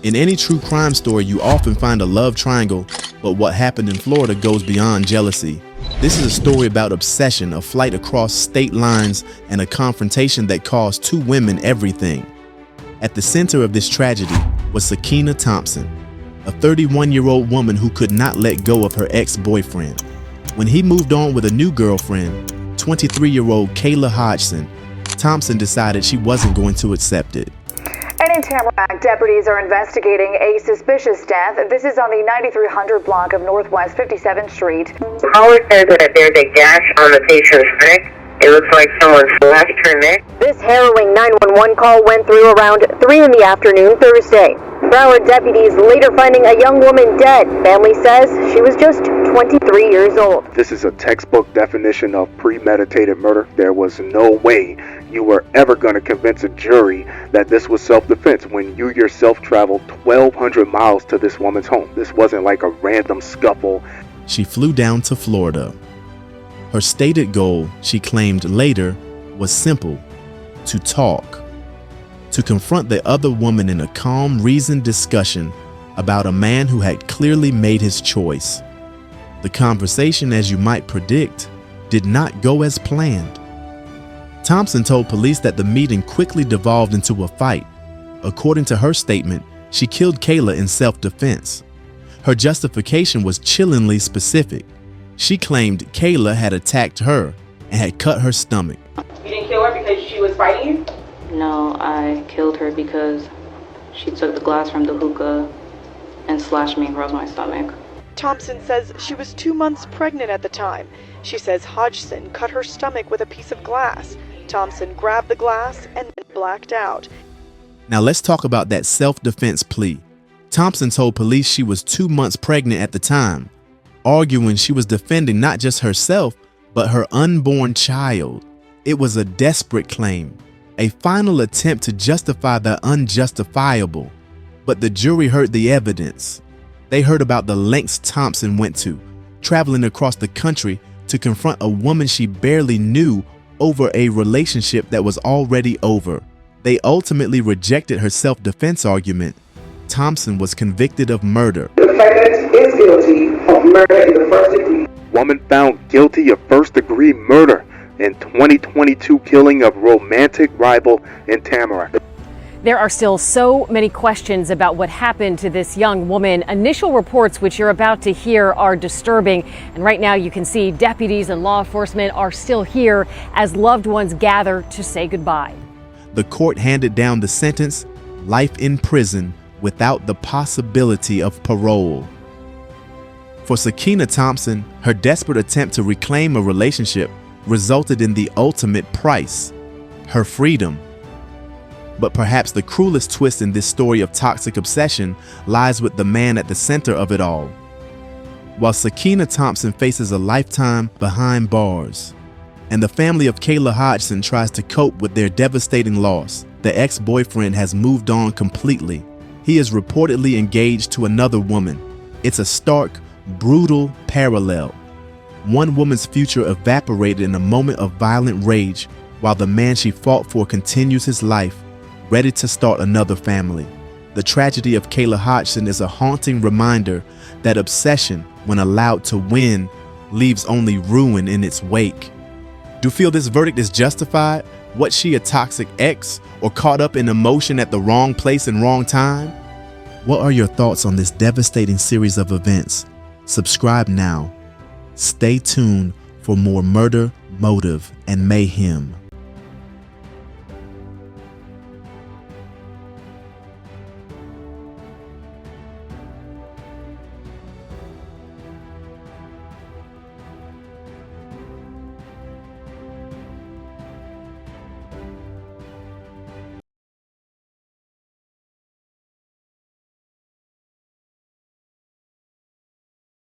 In any true crime story, you often find a love triangle, but what happened in Florida goes beyond jealousy. This is a story about obsession, a flight across state lines, and a confrontation that cost two women everything. At the center of this tragedy was Sakiyna Thompson, a 31-year-old woman who could not let go of her ex-boyfriend. When he moved on with a new girlfriend, 23-year-old Kayla Hodgson, Thompson decided she wasn't going to accept it. And in Tamarack, deputies are investigating a suspicious death. This is on the 9300 block of Northwest 57th Street. Caller says that there's a gash on the patient's neck. It looks like someone slashed her neck. This harrowing 911 call went through around 3 in the afternoon Thursday. Broward deputies later finding a young woman dead. Family says she was just 23 years old. This is a textbook definition of premeditated murder. There was no way you were ever going to convince a jury that this was self-defense when you yourself traveled 1,200 miles to this woman's home. This wasn't like a random scuffle. She flew down to Florida. Her stated goal, she claimed later, was simple: to talk. To confront the other woman in a calm, reasoned discussion about a man who had clearly made his choice. The conversation, as you might predict, did not go as planned. Thompson told police that the meeting quickly devolved into a fight. According to her statement, she killed Kayla in self-defense. Her justification was chillingly specific. She claimed Kayla had attacked her and had cut her stomach. You didn't kill her because she was fighting you? No, I killed her because she took the glass from the hookah and slashed me across my stomach. Thompson says she was 2 months pregnant at the time. She says Hodgson cut her stomach with a piece of glass. Thompson grabbed the glass and then blacked out. Now let's talk about that self-defense plea. Thompson told police she was 2 months pregnant at the time, arguing she was defending not just herself, but her unborn child. It was a desperate claim, a final attempt to justify the unjustifiable. But the jury heard the evidence. They heard about the lengths Thompson went to, traveling across the country to confront a woman she barely knew over a relationship that was already over. They ultimately rejected her self-defense argument. Thompson was convicted of murder. The defendant is guilty of murder in the first degree. Woman found guilty of first-degree murder in 2022 killing of romantic rival in Tamarack. There are still so many questions about what happened to this young woman. Initial reports, which you're about to hear, are disturbing. And right now you can see deputies and law enforcement are still here as loved ones gather to say goodbye. The court handed down the sentence: life in prison without the possibility of parole. For Sakiyna Thompson, her desperate attempt to reclaim a relationship resulted in the ultimate price: her freedom. But perhaps the cruelest twist in this story of toxic obsession lies with the man at the center of it all. While Sakiyna Thompson faces a lifetime behind bars, and the family of Kayla Hodgson tries to cope with their devastating loss, the ex-boyfriend has moved on completely. He is reportedly engaged to another woman. It's a stark, brutal parallel. One woman's future evaporated in a moment of violent rage, while the man she fought for continues his life, ready to start another family. The tragedy of Kayla Hodgson is a haunting reminder that obsession, when allowed to win, leaves only ruin in its wake. Do you feel this verdict is justified? Was she a toxic ex, or caught up in emotion at the wrong place and wrong time? What are your thoughts on this devastating series of events? Subscribe now. Stay tuned for more murder, motive, and mayhem.